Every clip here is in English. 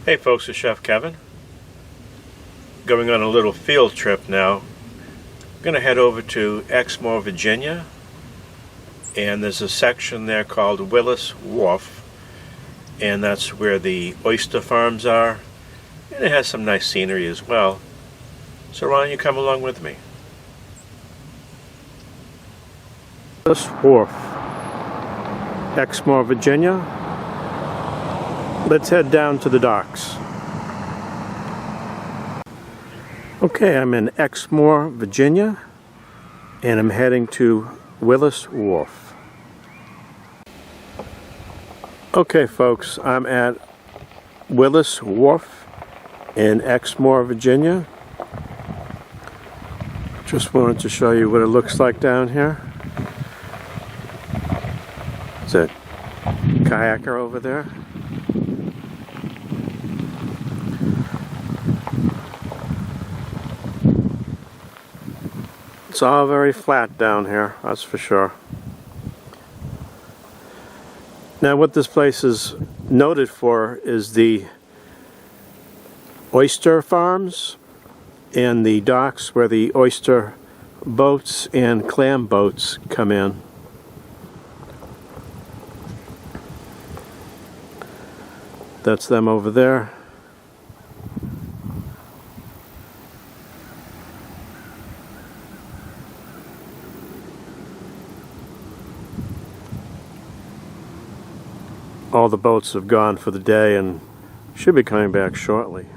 Hey folks, it's Chef Kevin. Going on a little field trip now. I'm going to head over to Exmoor, Virginia, and there's a section there called Willis Wharf, and that's where the oyster farms are, and it has some nice scenery as well. So why don't you come along with me? Willis Wharf, Exmoor, Virginia. Let's head down to the docks. Okay, I'm in Exmoor, Virginia, and I'm heading to Willis Wharf. Okay folks, I'm at Willis Wharf in Exmoor, Virginia. Just wanted to show you what it looks like down here. There's a kayaker over there. It's all very flat down here, that's for sure. Now what this place is noted for is the oyster farms and the docks where the oyster boats and clam boats come in. That's them over there. All the boats have gone for the day and should be coming back shortly.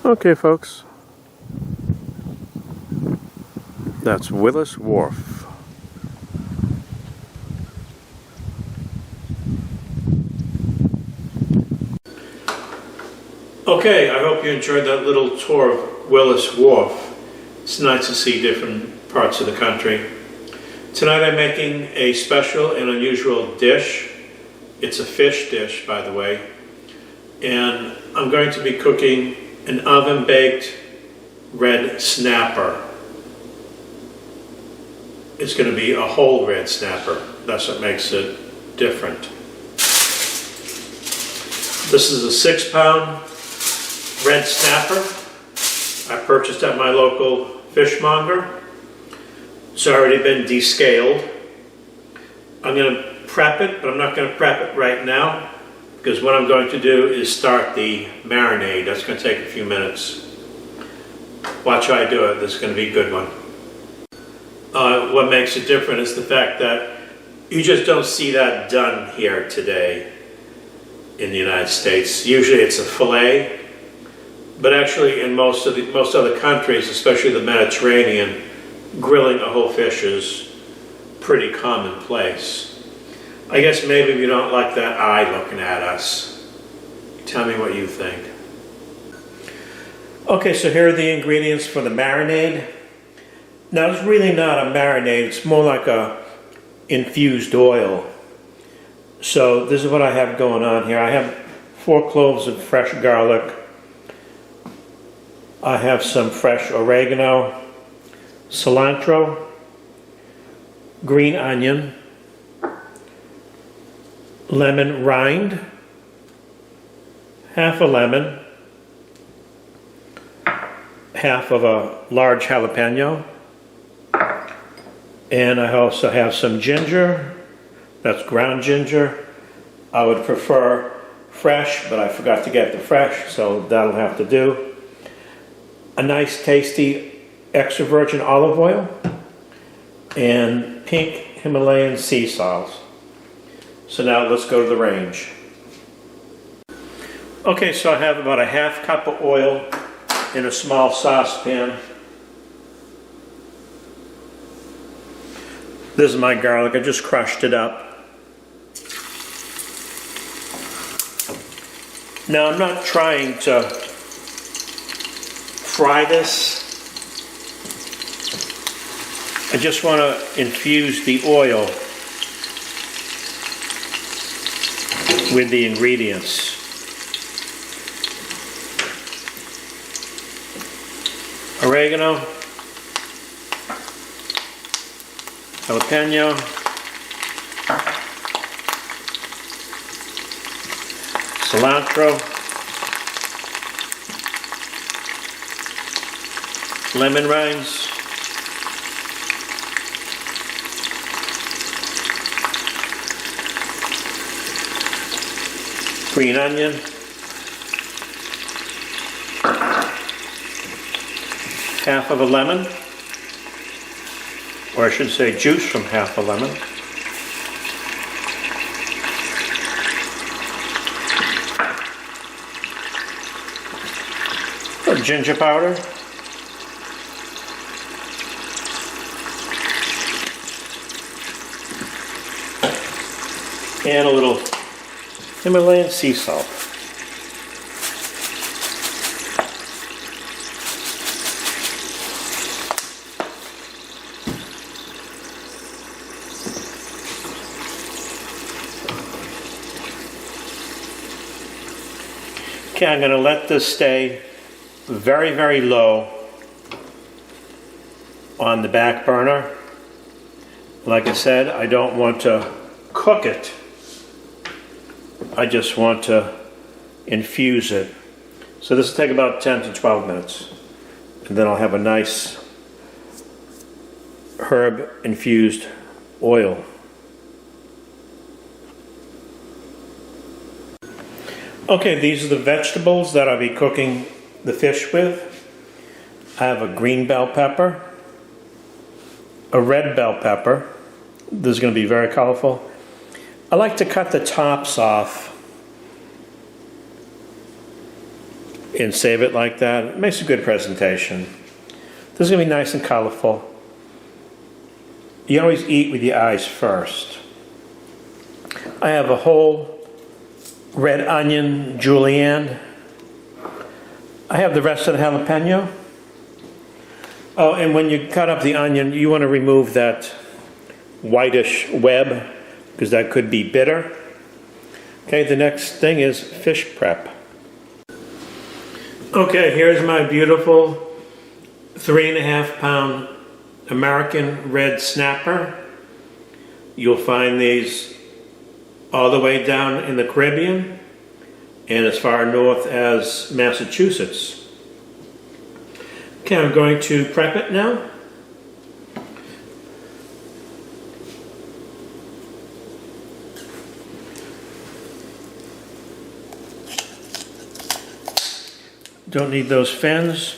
Okay folks, that's Willis Wharf. Okay, I hope you enjoyed that little tour of Willis Wharf. It's nice to see different parts of the country. Tonight I'm making a special and unusual dish. It's a fish dish, by the way. And I'm going to be cooking an oven-baked red snapper. It's going to be a whole red snapper. That's what makes it different. This is a 6-pound red snapper I purchased at my local fishmonger. It's already been descaled. I'm going to prep it, but I'm not going to prep it right now because what I'm going to do is start the marinade. That's going to take a few minutes. Watch how I do it. This is going to be a good one. What makes it different is the fact that you just don't see that done here today in the United States. Usually it's a fillet. But actually in most other countries, especially the Mediterranean, grilling a whole fish is pretty commonplace. I guess maybe we don't like that eye looking at us. Tell me what you think. Okay, so here are the ingredients for the marinade. Now it's really not a marinade, it's more like a infused oil. So this is what I have going on here. I have 4 cloves of fresh garlic. I have some fresh oregano, cilantro, green onion, lemon rind, half a lemon, half of a large jalapeno, and I also have some ginger. That's ground ginger. I would prefer fresh, but I forgot to get the fresh, so that'll have to do. A nice tasty extra virgin olive oil and pink Himalayan sea salt. So now let's go to the range. Okay, so I have about a half cup of oil in a small saucepan. This is my garlic, I just crushed it up. Now I'm not trying to fry this. I just want to infuse the oil with the ingredients. oregano, jalapeno, cilantro, lemon rinds, green onion, half of a lemon, or I should say juice from half a lemon, ginger powder, and a little Himalayan sea salt. Okay, I'm going to let this stay very, very low on the back burner. Like I said, I don't want to cook it. I just want to infuse it. So this will take about 10 to 12 minutes. And then I'll have a nice herb infused oil. Okay, these are the vegetables that I'll be cooking the fish with. I have a green bell pepper, a red bell pepper. This is going to be very colorful. I like to cut the tops off and save it like that. It makes a good presentation. This is going to be nice and colorful. You always eat with your eyes first. I have a whole red onion julienne. I have the rest of the jalapeno. Oh, and when you cut up the onion, you want to remove that whitish web because that could be bitter. Okay, the next thing is fish prep. Okay, here's my beautiful 3.5 pound American red snapper. You'll find these all the way down in the Caribbean and as far north as Massachusetts. Okay, I'm going to prep it now. Don't need those fins.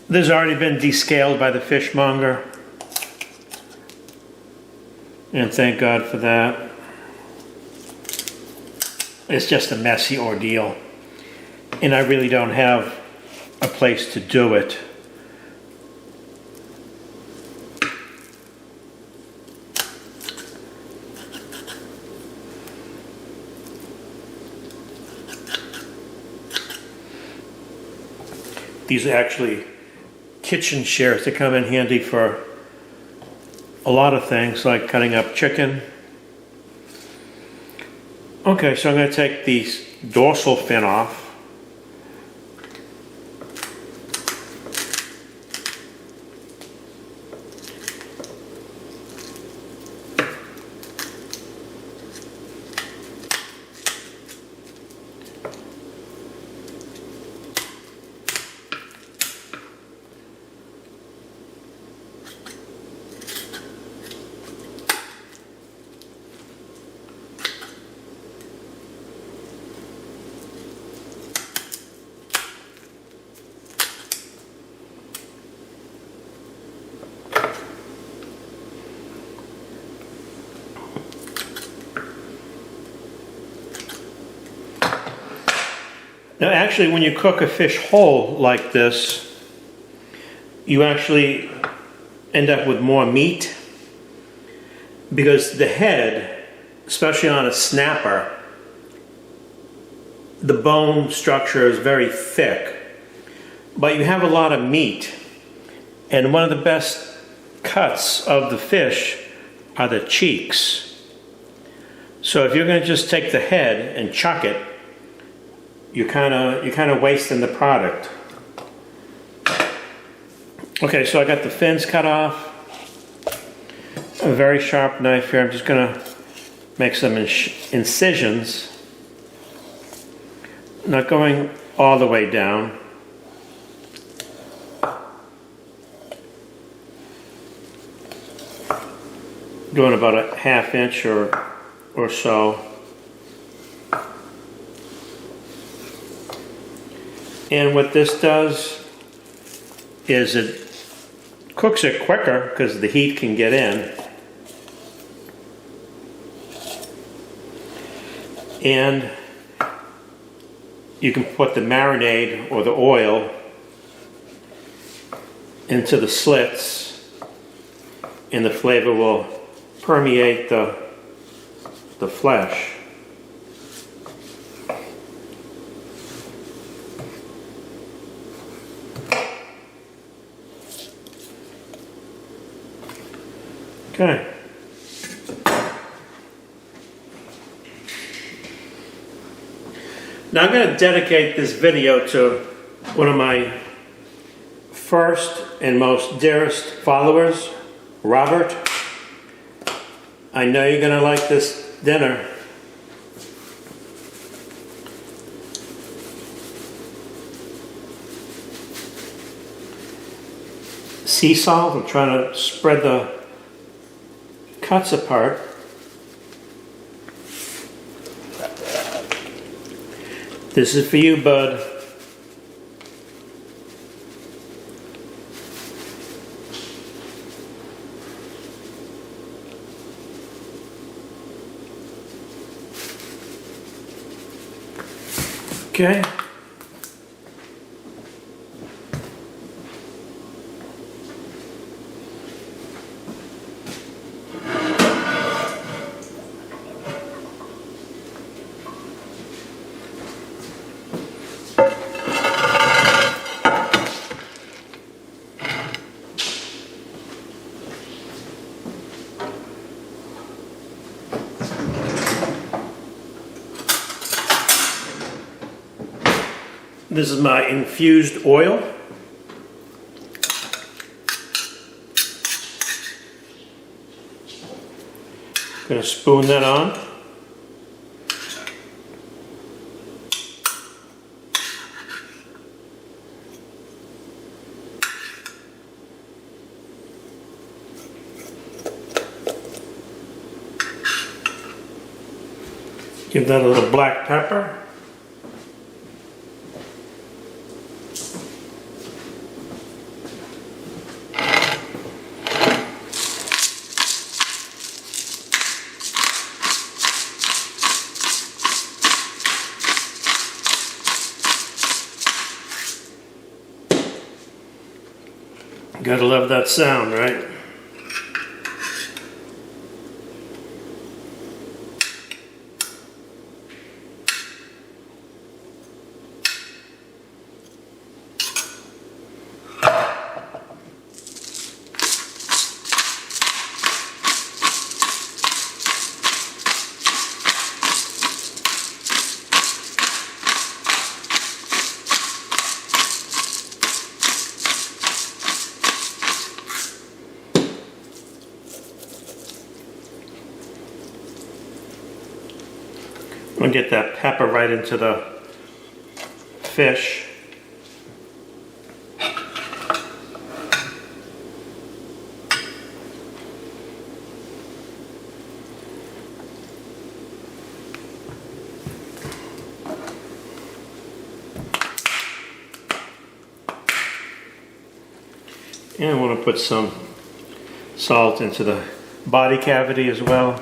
This has already been descaled by the fishmonger. And thank God for that. It's just a messy ordeal. And I really don't have a place to do it. These are actually kitchen shears that come in handy for a lot of things, like cutting up chicken. Okay, so I'm going to take the dorsal fin off. Now actually, when you cook a fish whole like this, you actually end up with more meat because the head, especially on a snapper, the bone structure is very thick, but you have a lot of meat. And one of the best cuts of the fish are the cheeks. So if you're going to just take the head and chuck it, you're kind of wasting the product. Okay, so I got the fins cut off. A very sharp knife here. I'm just gonna make some incisions. Not going all the way down. Doing about a ½ inch or so. And what this does is it cooks it quicker because the heat can get in. And you can put the marinade or the oil into the slits and the flavor will permeate the flesh. Okay. Now I'm going to dedicate this video to one of my first and most dearest followers, Robert. I know you're going to like this dinner. Sea salt, I'm trying to spread the cuts apart. This is for you, bud. Okay. This is my infused oil. Gonna spoon that on. Give that a little black pepper. Gotta love that sound, right? I'm gonna get that pepper right into the fish. And I want to put some salt into the body cavity as well.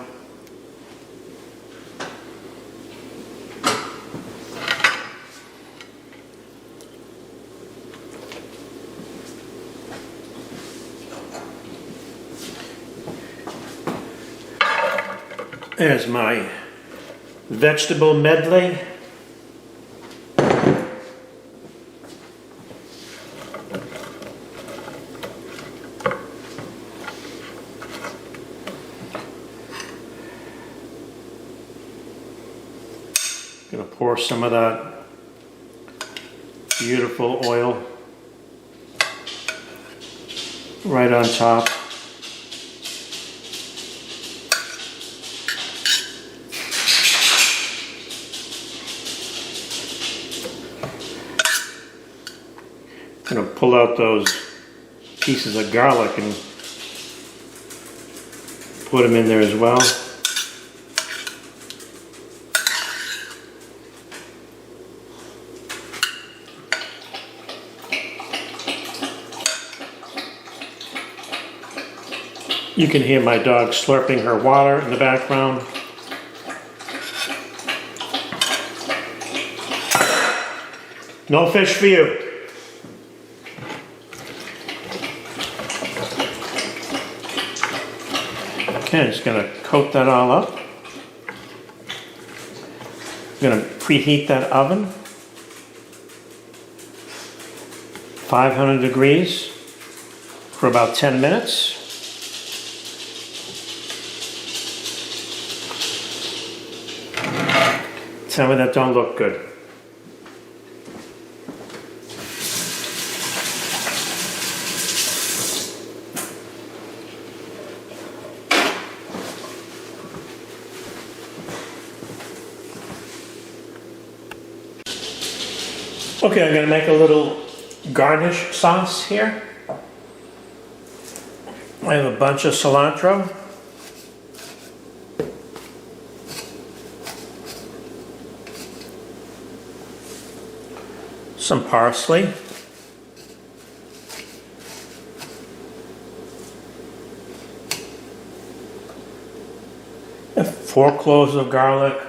There's my vegetable medley. Gonna pour some of that beautiful oil. right on top. I'm going to pull out those pieces of garlic and put them in there as well. You can hear my dog slurping her water in the background. No fish for you. Okay, just gonna coat that all up. I'm gonna preheat that oven. 500 degrees for about 10 minutes. Tell me that don't look good. Okay, I'm going to make a little garnish sauce here. I have a bunch of cilantro. Some parsley. And 4 cloves of garlic.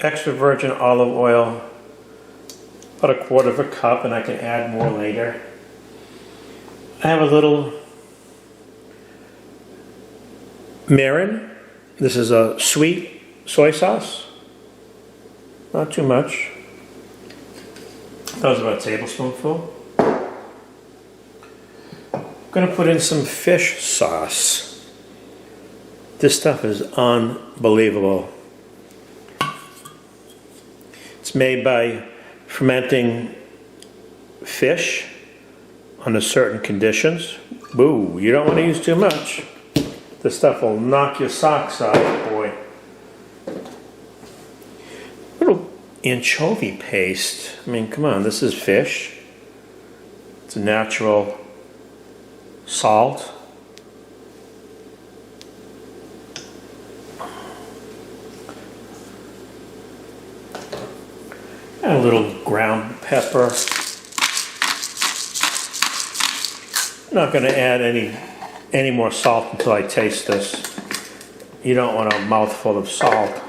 Extra virgin olive oil, about 1/4 cup, and I can add more later. I have a little Marinade. This is a sweet soy sauce, not too much. That was about a tablespoonful. I'm going to put in some fish sauce. This stuff is unbelievable. It's made by fermenting fish under certain conditions. Boo, you don't want to use too much. This stuff will knock your socks off, boy. Little anchovy paste. I mean, come on, this is fish. It's a natural salt. And a little ground pepper. I'm not going to add any more salt until I taste this. You don't want a mouthful of salt.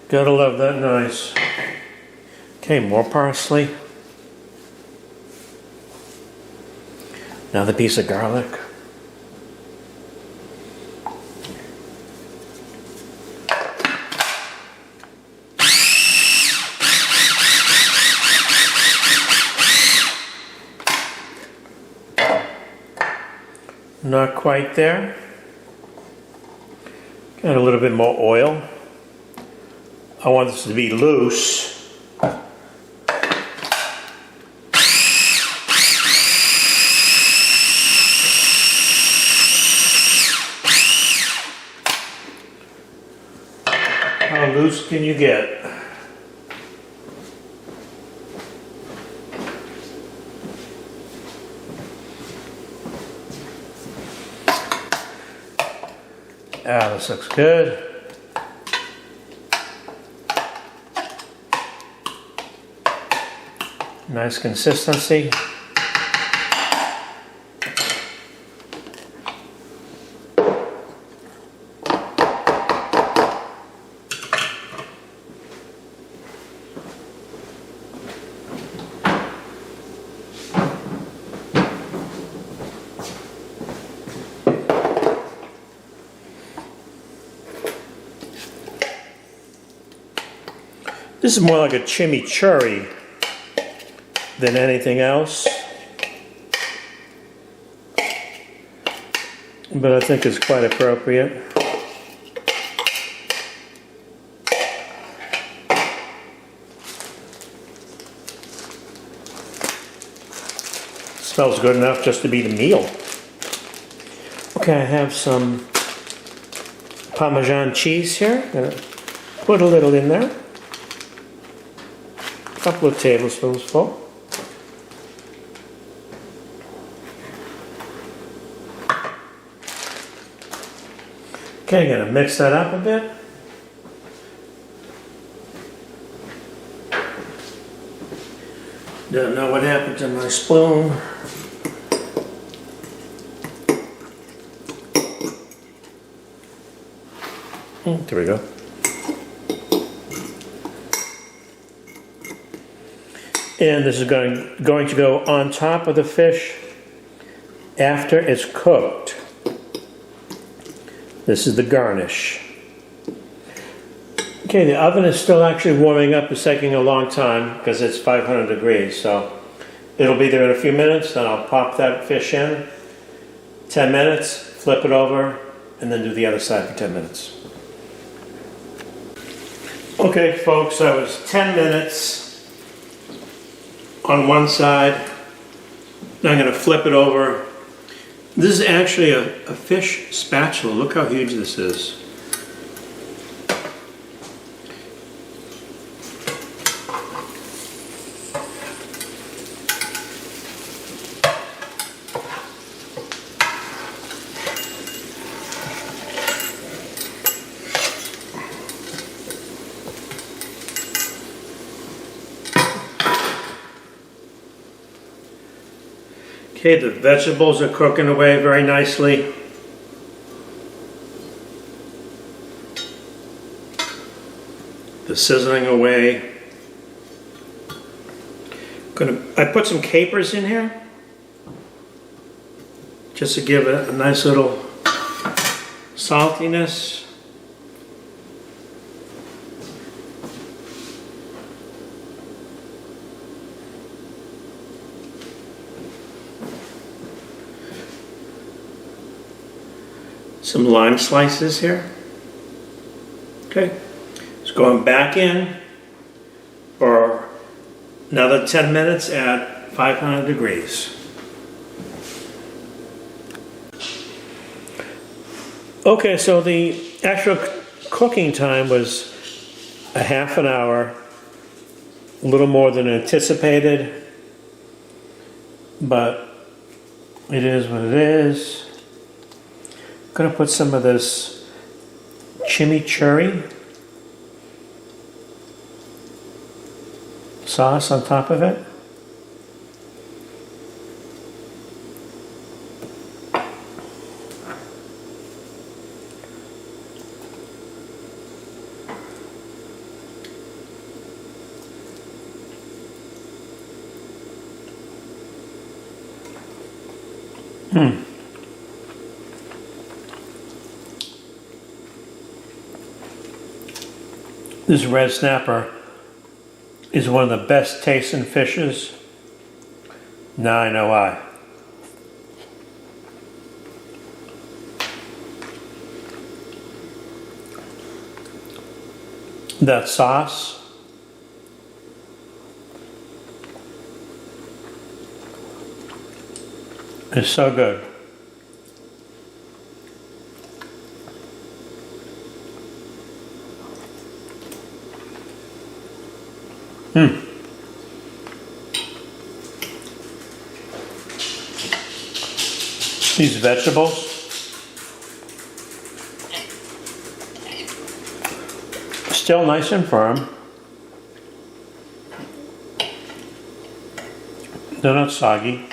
Gotta love that noise. Okay, more parsley. Another piece of garlic. Not quite there. Got a little bit more oil. I want this to be loose. How loose can you get? Ah, this looks good. Nice consistency. This is more like a chimichurri than anything else. but I think it's quite appropriate. Smells good enough just to be the meal. Okay, I have some Parmesan cheese here. I'm gonna put a little in there. A couple of tablespoons full. Okay, gonna mix that up a bit. Don't know what happened to my spoon. There we go. And this is going to go on top of the fish after it's cooked. This is the garnish. Okay, the oven is still actually warming up. It's taking a long time because it's 500 degrees. So it'll be there in a few minutes. Then I'll pop that fish in. 10 minutes, flip it over, and then do the other side for 10 minutes. Okay, folks, that was 10 minutes on one side. Now I'm going to flip it over. This is actually a fish spatula. Look how huge this is. Okay, the vegetables are cooking away very nicely. They're sizzling away. I put some capers in here just to give it a nice little saltiness. Some lime slices here. Okay, it's going back in for another 10 minutes at 500 degrees. Okay, so the actual cooking time was a half an hour, a little more than anticipated, but it is what it is. I'm going to put some of this chimichurri sauce on top of it. This red snapper is one of the best tasting fishes. Now I know why. That sauce is so good. These vegetables, still nice and firm. They're not soggy.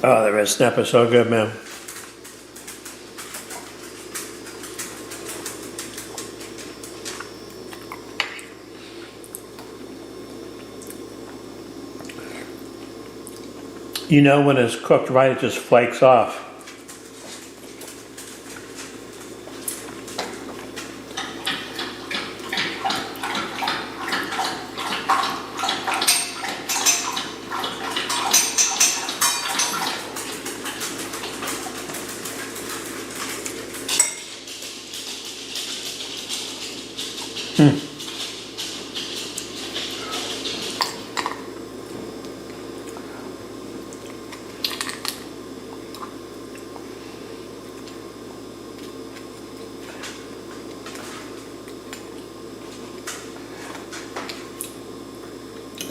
Oh, the red snapper is so good, man. You know when it's cooked right, it just flakes off.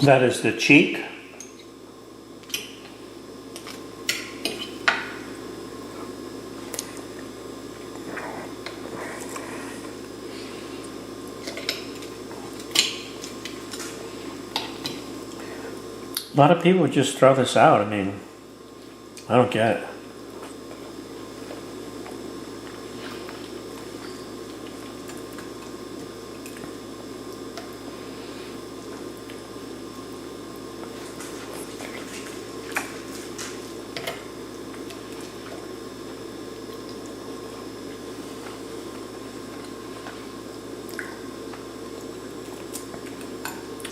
That is the cheek. A lot of people just throw this out. I mean, I don't get it.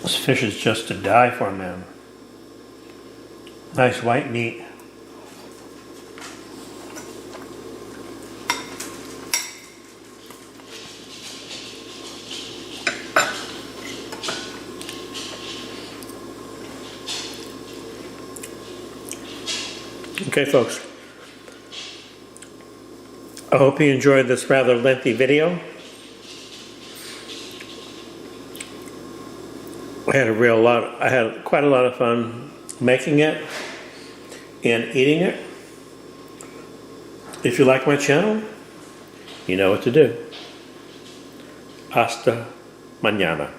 This fish is just to die for, man. Nice white meat. Okay, folks. I hope you enjoyed this rather lengthy video. I had quite a lot of fun making it and eating it. If you like my channel, you know what to do. Hasta mañana.